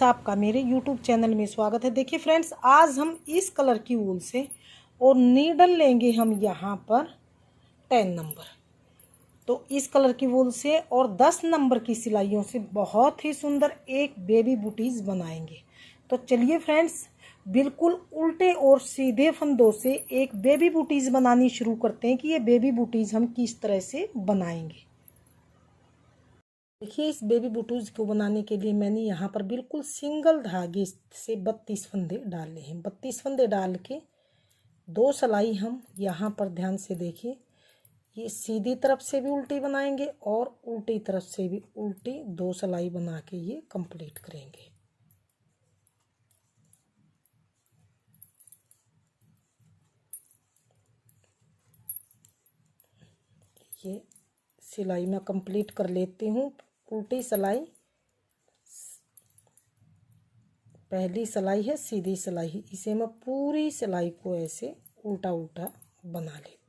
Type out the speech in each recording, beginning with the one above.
आपका मेरे YouTube channel में स्वागत है। देखिए फ्रेंड्स, आज हम इस कलर की वूल से और नीडल लेंगे हम यहाँ पर 10 नंबर। तो इस कलर की वूल से और 10 नंबर की सिलाइयों से बहुत ही सुंदर एक बेबी बूटीज बनाएंगे। तो चलिए फ्रेंड्स, बिल्कुल उल्टे और सीधे फंदों से एक बेबी बूटीज बनानी शुरू करते हैं कि ये बेबी बूटीज हम किस तरह से बनाएंगे। देखिए, इस बेबी बूटीज को बनाने के लिए मैंने यहाँ पर बिल्कुल सिंगल धागे से 32 फंदे डाले हैं। 32 फंदे डाल के 2 सिलाई हम यहाँ पर ध्यान से देखिए, ये सीधी तरफ से भी उल्टी बनाएंगे और उल्टी तरफ से भी उल्टी 2 सिलाई बना के ये कंप्लीट करेंगे। ये सिलाई मैं कंप्लीट कर लेती हूँ। उल्टी सिलाई, पहली सिलाई है सीधी सिलाई है, इसे मैं पूरी सिलाई को ऐसे उल्टा उल्टा बना लेती हूँ।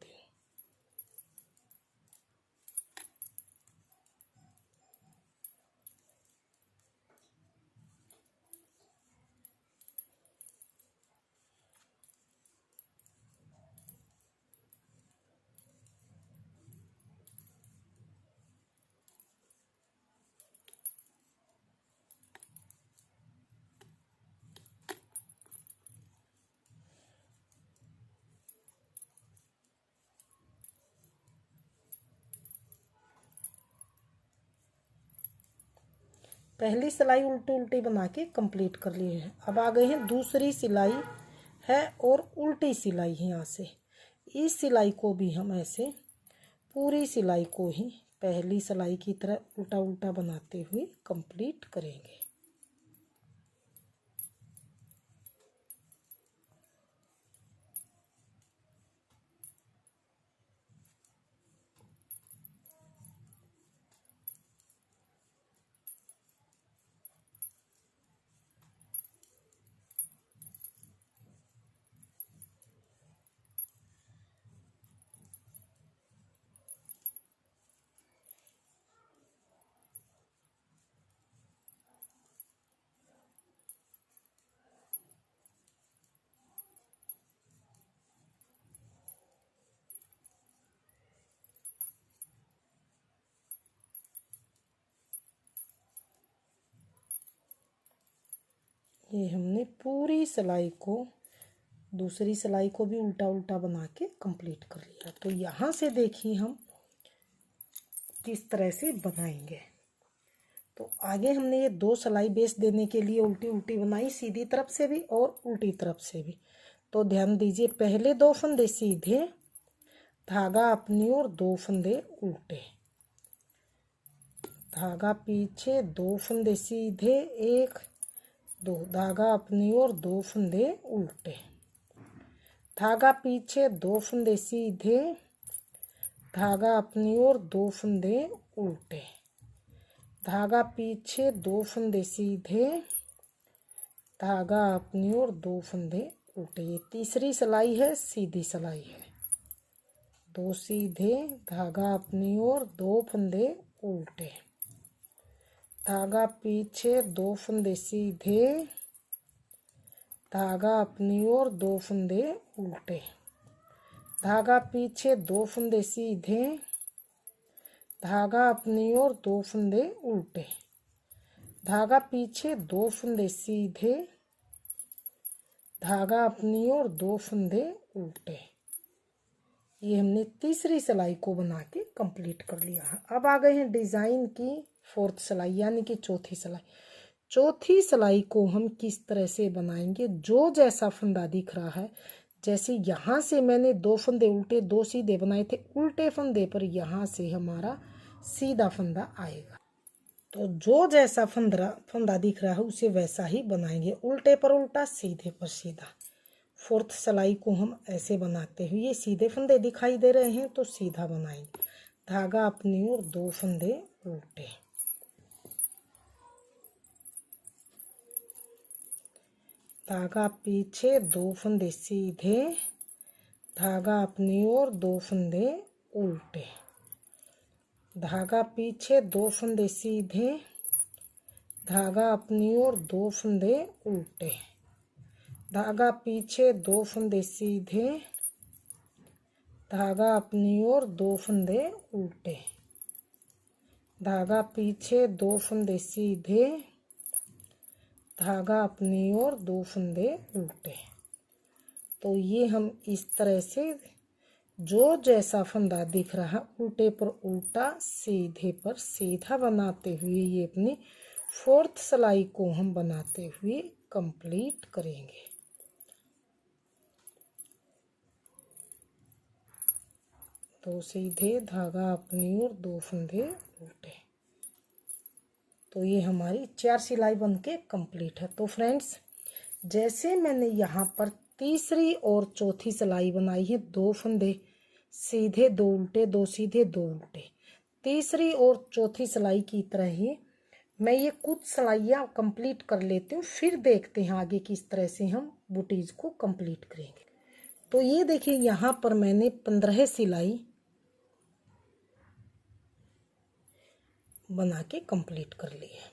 पहली सिलाई उल्टी उल्टी बना के कंप्लीट कर ली है। अब आ गए हैं दूसरी सिलाई है और उल्टी सिलाई है। यहाँ से इस सिलाई को भी हम ऐसे पूरी सिलाई को ही पहली सिलाई की तरह उल्टा उल्टा बनाते हुए कंप्लीट करेंगे। ये हमने पूरी सिलाई को, दूसरी सिलाई को भी उल्टा उल्टा बना के कंप्लीट कर लिया। तो यहाँ से देखिए हम किस तरह से बनाएंगे। तो आगे हमने ये 2 सिलाई बेस देने के लिए उल्टी उल्टी बनाई, सीधी तरफ से भी और उल्टी तरफ से भी। तो ध्यान दीजिए, पहले 2 फंदे सीधे, धागा अपनी ओर 2 फंदे उल्टे, धागा पीछे 2 फंदे सीधे, 1 2, धागा अपनी ओर 2 फंदे उल्टे, धागा पीछे 2 फंदे सीधे, धागा अपनी ओर 2 फंदे उल्टे, धागा पीछे 2 फंदे सीधे, धागा अपनी ओर 2 फंदे उल्टे। ये तीसरी सिलाई है, सीधी सिलाई है। 2 सीधे, धागा अपनी ओर 2 फंदे उल्टे, धागा पीछे 2 फंदे सीधे, धागा अपनी ओर 2 फंदे उल्टे, धागा पीछे 2 फंदे सीधे, धागा अपनी ओर 2 फंदे उल्टे, धागा पीछे 2 फंदे सीधे, धागा अपनी ओर 2 फंदे उल्टे। ये हमने तीसरी सिलाई को बना के कंप्लीट कर लिया। अब आ गए हैं डिजाइन की 4th सिलाई, यानी कि चौथी सिलाई। चौथी सिलाई को हम किस तरह से बनाएंगे, जो जैसा फंदा दिख रहा है, जैसे यहाँ से मैंने 2 फंदे उल्टे 2 सीधे बनाए थे, उल्टे फंदे पर यहाँ से हमारा सीधा फंदा आएगा। तो जो जैसा फंदा दिख रहा है उसे वैसा ही बनाएंगे, उल्टे पर उल्टा, सीधे पर सीधा। 4th सिलाई को हम ऐसे बनाते हुए, ये सीधे फंदे दिखाई दे रहे हैं तो सीधा बनाएंगे, धागा अपनी ओर 2 फंदे उल्टे, धागा पीछे 2 फंदे सीधे, धागा अपनी ओर 2 फंदे उल्टे, धागा पीछे 2 फंदे सीधे, धागा अपनी ओर 2 फंदे उल्टे, धागा पीछे 2 फंदे सीधे, धागा अपनी ओर 2 फंदे उल्टे, धागा पीछे 2 फंदे सीधे, धागा अपनी ओर 2 फंदे उल्टे। तो ये हम इस तरह से जो जैसा फंदा दिख रहा उल्टे पर उल्टा सीधे पर सीधा बनाते हुए ये अपनी 4th सिलाई को हम बनाते हुए कंप्लीट करेंगे। तो सीधे, धागा अपनी ओर 2 फंदे उल्टे। तो ये हमारी 4 सिलाई बनके कंप्लीट है। तो फ्रेंड्स, जैसे मैंने यहाँ पर तीसरी और चौथी सिलाई बनाई है, 2 फंदे सीधे, 2 उल्टे, 2 सीधे, 2 उल्टे, तीसरी और चौथी सिलाई की तरह ही मैं ये कुछ सिलाइयाँ कंप्लीट कर लेती हूँ, फिर देखते हैं आगे किस तरह से हम बूटीज को कंप्लीट करेंगे। तो ये देखिए, यहाँ पर मैंने 15 सिलाई बना के कंप्लीट कर ली है।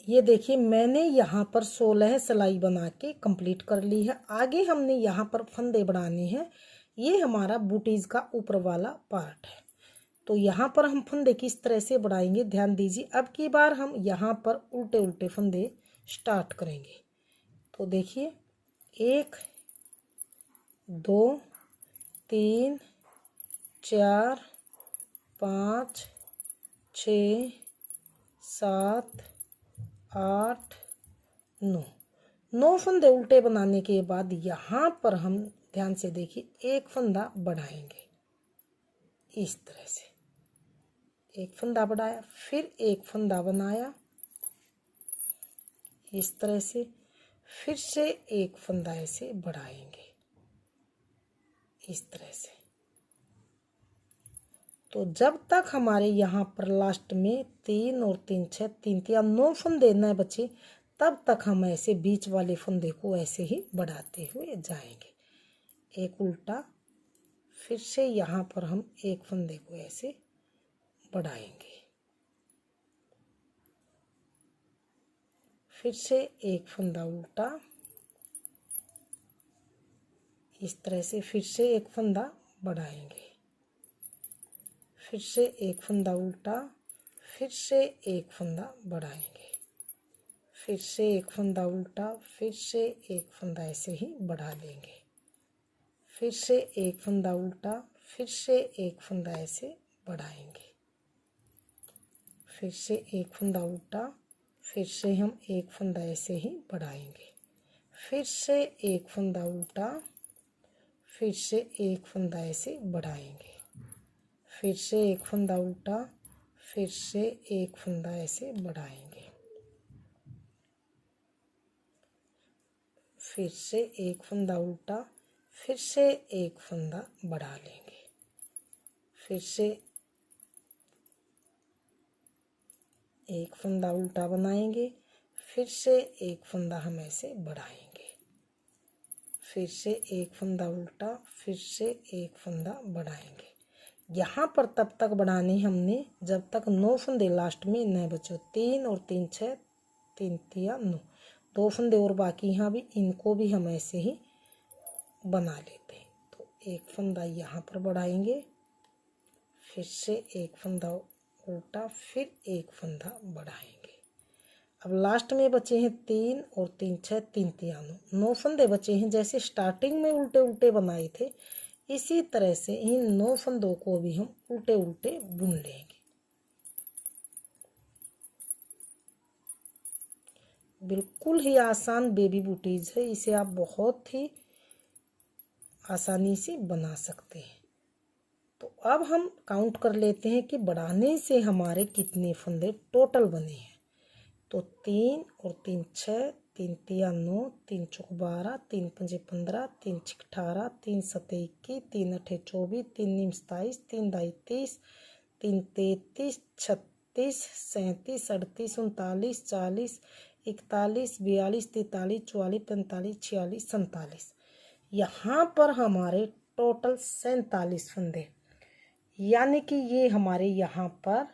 ये देखिए, मैंने यहाँ पर 16 सिलाई बना के कंप्लीट कर ली है। आगे हमने यहाँ पर फंदे बढ़ाने हैं। ये हमारा बूटीज का ऊपर वाला पार्ट है। तो यहाँ पर हम फंदे किस तरह से बढ़ाएंगे, ध्यान दीजिए। अब की बार हम यहाँ पर उल्टे उल्टे फंदे स्टार्ट करेंगे। तो देखिए, 1 2 3 4 5 6 7 8 9 फंदे उल्टे बनाने के बाद यहाँ पर हम ध्यान से देखिए, एक फंदा बढ़ाएंगे इस तरह से। एक फंदा बढ़ाया, फिर एक फंदा बनाया इस तरह से, फिर से एक फंदा ऐसे बढ़ाएंगे इस तरह से। तो जब तक हमारे यहाँ पर लास्ट में 3 और 3 6 3 या 9 फंदे न बचे, तब तक हम ऐसे बीच वाले फंदे को ऐसे ही बढ़ाते हुए जाएंगे। एक उल्टा, फिर से यहाँ पर हम एक फंदे को ऐसे बढ़ाएंगे, फिर से एक फंदा उल्टा इस तरह से, फिर से एक फंदा बढ़ाएंगे, फिर से एक फंदा उल्टा, फिर से एक फंदा बढ़ाएंगे, फिर से एक फंदा उल्टा, फिर से एक फंदा ऐसे ही बढ़ा लेंगे, फिर से एक फंदा उल्टा, फिर से एक फंदा ऐसे बढ़ाएंगे, फिर से एक फंदा उल्टा, फिर से हम एक फंदा ऐसे ही बढ़ाएंगे, फिर से एक फंदा उल्टा, फिर से एक फंदा ऐसे बढ़ाएंगे, फिर से एक फंदा उल्टा, फिर से एक फंदा ऐसे बढ़ाएंगे, फिर से एक फंदा उल्टा, फिर से एक फंदा बढ़ा लेंगे, फिर से एक फंदा उल्टा बनाएंगे, फिर से एक फंदा हम ऐसे बढ़ाएंगे, फिर से एक फंदा उल्टा, फिर से एक फंदा बढ़ाएंगे। यहाँ पर तब तक बढ़ाने हमने जब तक 9 फंदे लास्ट में न बचो। 3 और 3 6 3 या 9, 2 फंदे और बाकी यहाँ भी, इनको भी हम ऐसे ही बना लेते हैं। तो एक फंदा यहाँ पर बढ़ाएंगे, फिर से एक फंदा उल्टा, फिर एक फंदा बढ़ाएंगे। अब लास्ट में बचे हैं 3 और 3 6 3 या 9 फंदे बचे हैं। जैसे स्टार्टिंग में उल्टे उल्टे बनाए थे, इसी तरह से इन 9 फंदों को भी हम उल्टे उल्टे बुन लेंगे। बिल्कुल ही आसान बेबी बूटीज है, इसे आप बहुत ही आसानी से बना सकते हैं। तो अब हम काउंट कर लेते हैं कि बढ़ाने से हमारे कितने फंदे टोटल बने हैं। तो 3 और 3 6, 3 तिया 9, 3 चौक 12, 3 पंजे 15, 3 छिक 18, 3 सते 21, 3 अठे 24, 3 नीम 27, 3 दाई 30, 3 33, 36, 37, 38, 39, 40, 41, 42, 43, 44, 45, 46, 47। यहाँ पर हमारे टोटल 47 फंदे। यानी कि ये हमारे यहाँ पर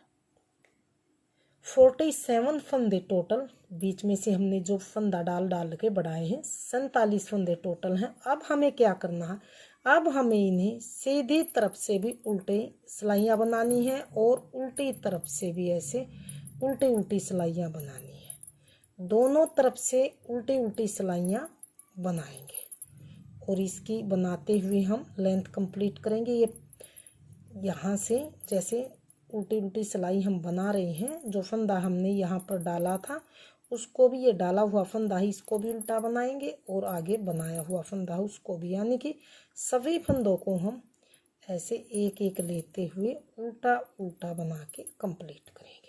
47 फंदे टोटल, बीच में से हमने जो फंदा डाल के बढ़ाए हैं 47 फंदे टोटल हैं। अब हमें क्या करना है, अब हमें इन्हें सीधी तरफ से भी उल्टे सिलाइयाँ बनानी है और उल्टी तरफ से भी ऐसे उल्टी उल्टी सिलाइयाँ बनानी है। दोनों तरफ से उल्टी उल्टी सिलाइयाँ बनाएंगे और इसकी बनाते हुए हम लेंथ कंप्लीट करेंगे। ये यहाँ से जैसे उल्टी उल्टी सिलाई हम बना रहे हैं, जो फंदा हमने यहाँ पर डाला था उसको भी, ये डाला हुआ फंदा ही इसको भी उल्टा बनाएंगे और आगे बनाया हुआ फंदा उसको भी, यानी कि सभी फंदों को हम ऐसे एक एक लेते हुए उल्टा उल्टा बना के कंप्लीट करेंगे।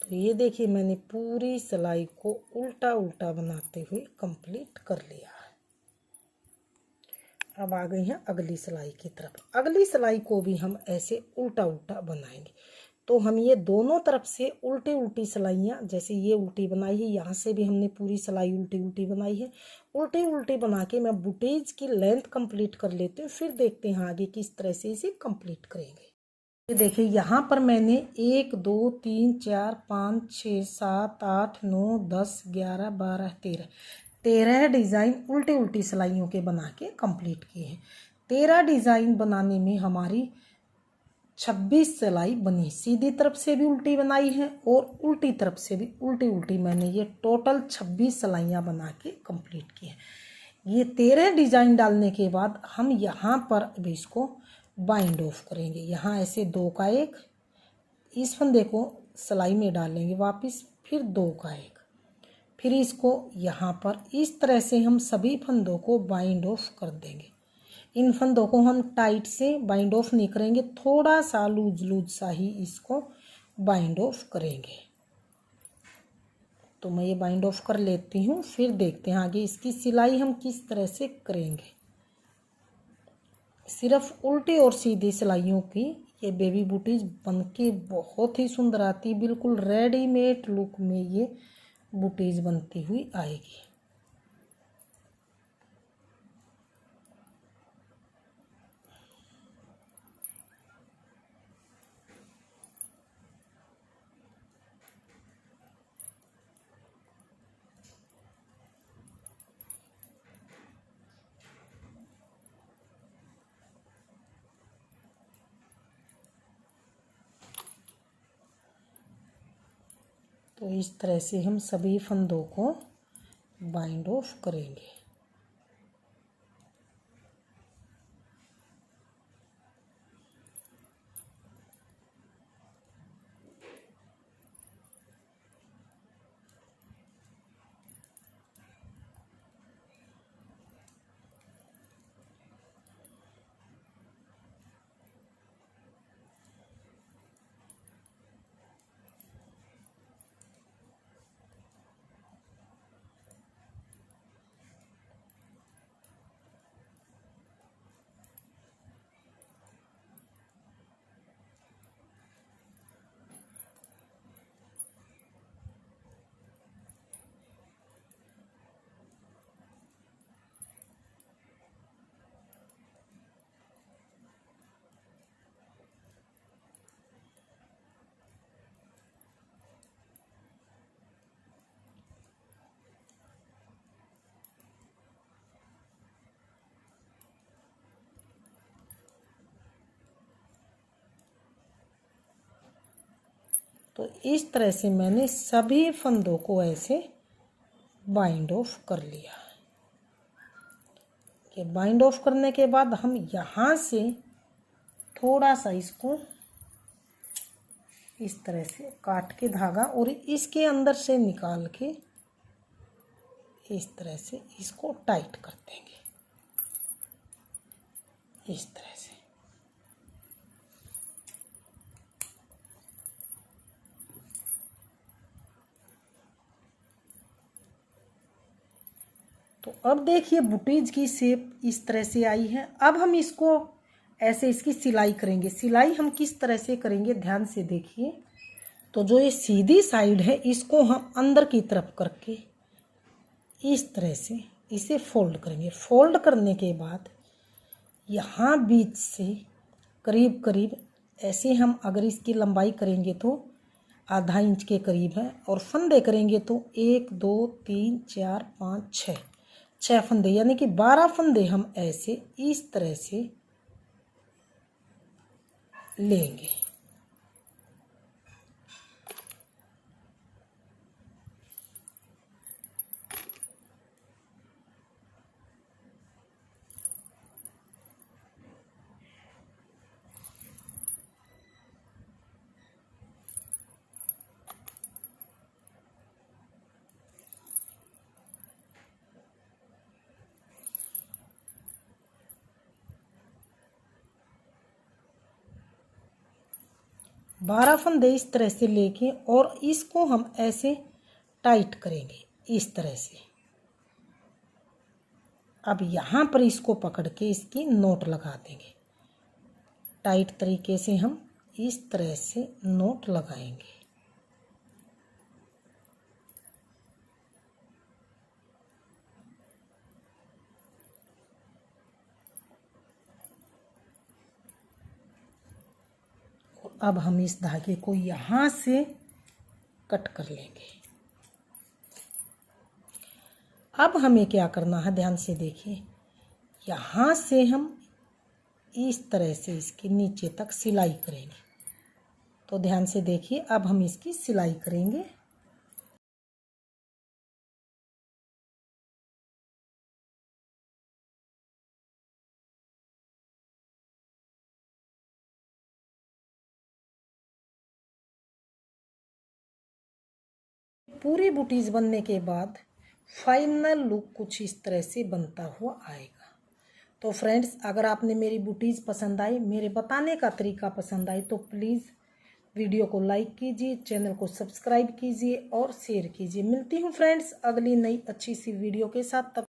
तो ये देखिए मैंने पूरी सिलाई को उल्टा उल्टा बनाते हुए कंप्लीट कर लिया है। अब आ गई हैं अगली सिलाई की तरफ। अगली सिलाई को भी हम ऐसे उल्टा उल्टा बनाएंगे। तो हम ये दोनों तरफ से उल्टी उल्टी सिलाइयाँ, जैसे ये उल्टी बनाई है, यहाँ से भी हमने पूरी सिलाई उल्टी उल्टी बनाई है। उल्टी उल्टी बना के मैं बुटीज की लेंथ कंप्लीट कर लेती हूँ, फिर देखते हैं आगे किस तरह से इसे कंप्लीट करेंगे। ये देखिए यहाँ पर मैंने 1 2 3 4 5 6 7 8 9 10 11 12 13 डिज़ाइन उल्टी उल्टी सिलाइयों के बना के कंप्लीट किए हैं। 13 डिज़ाइन बनाने में हमारी 26 सिलाई बनी। सीधी तरफ से भी उल्टी बनाई है और उल्टी तरफ से भी उल्टी उल्टी, मैंने ये टोटल 26 सिलाइयाँ बना के कंप्लीट की है। ये 13 डिज़ाइन डालने के बाद हम यहाँ पर अभी इसको बाइंड ऑफ करेंगे। यहाँ ऐसे 2 का 1, इस फंदे को सिलाई में डालेंगे वापस, फिर 2 का 1, फिर इसको यहाँ पर इस तरह से हम सभी फंदों को बाइंड ऑफ कर देंगे। इन फंदों को हम टाइट से बाइंड ऑफ नहीं करेंगे, थोड़ा सा लूज लूज सा ही इसको बाइंड ऑफ करेंगे। तो मैं ये बाइंड ऑफ कर लेती हूँ, फिर देखते हैं आगे इसकी सिलाई हम किस तरह से करेंगे। सिर्फ उल्टी और सीधी सिलाइयों की ये बेबी बूटीज बनके बहुत ही सुंदर आती, बिल्कुल रेडीमेड लुक में ये बूटीज बनती हुई आएगी। तो इस तरह से हम सभी फंदों को बाइंड ऑफ करेंगे। तो इस तरह से मैंने सभी फंदों को ऐसे बाइंड ऑफ कर लिया। कि बाइंड ऑफ करने के बाद हम यहाँ से थोड़ा सा इसको इस तरह से काट के धागा और इसके अंदर से निकाल के इस तरह से इसको टाइट कर देंगे, इस तरह से। तो अब देखिए बुटीज की शेप इस तरह से आई है। अब हम इसको ऐसे इसकी सिलाई करेंगे। सिलाई हम किस तरह से करेंगे ध्यान से देखिए। तो जो ये सीधी साइड है इसको हम अंदर की तरफ करके इस तरह से इसे फोल्ड करेंगे। फोल्ड करने के बाद यहाँ बीच से करीब करीब ऐसे हम अगर इसकी लंबाई करेंगे तो आधा इंच के करीब है, और फंदे करेंगे तो 1 2 3 4 5 6 फंदे, यानी कि 12 फंदे हम ऐसे इस तरह से लेंगे। बारह फंदे इस तरह से लेके और इसको हम ऐसे टाइट करेंगे इस तरह से। अब यहाँ पर इसको पकड़ के इसकी नोट लगा देंगे। टाइट तरीके से हम इस तरह से नोट लगाएंगे। अब हम इस धागे को यहाँ से कट कर लेंगे। अब हमें क्या करना है ध्यान से देखिए। यहाँ से हम इस तरह से इसके नीचे तक सिलाई करेंगे। तो ध्यान से देखिए, अब हम इसकी सिलाई करेंगे। पूरी बुटीज बनने के बाद फाइनल लुक कुछ इस तरह से बनता हुआ आएगा। तो फ्रेंड्स, अगर आपने मेरी बुटीज पसंद आई, मेरे बताने का तरीका पसंद आई, तो प्लीज़ वीडियो को लाइक कीजिए, चैनल को सब्सक्राइब कीजिए और शेयर कीजिए। मिलती हूँ फ्रेंड्स अगली नई अच्छी सी वीडियो के साथ। तब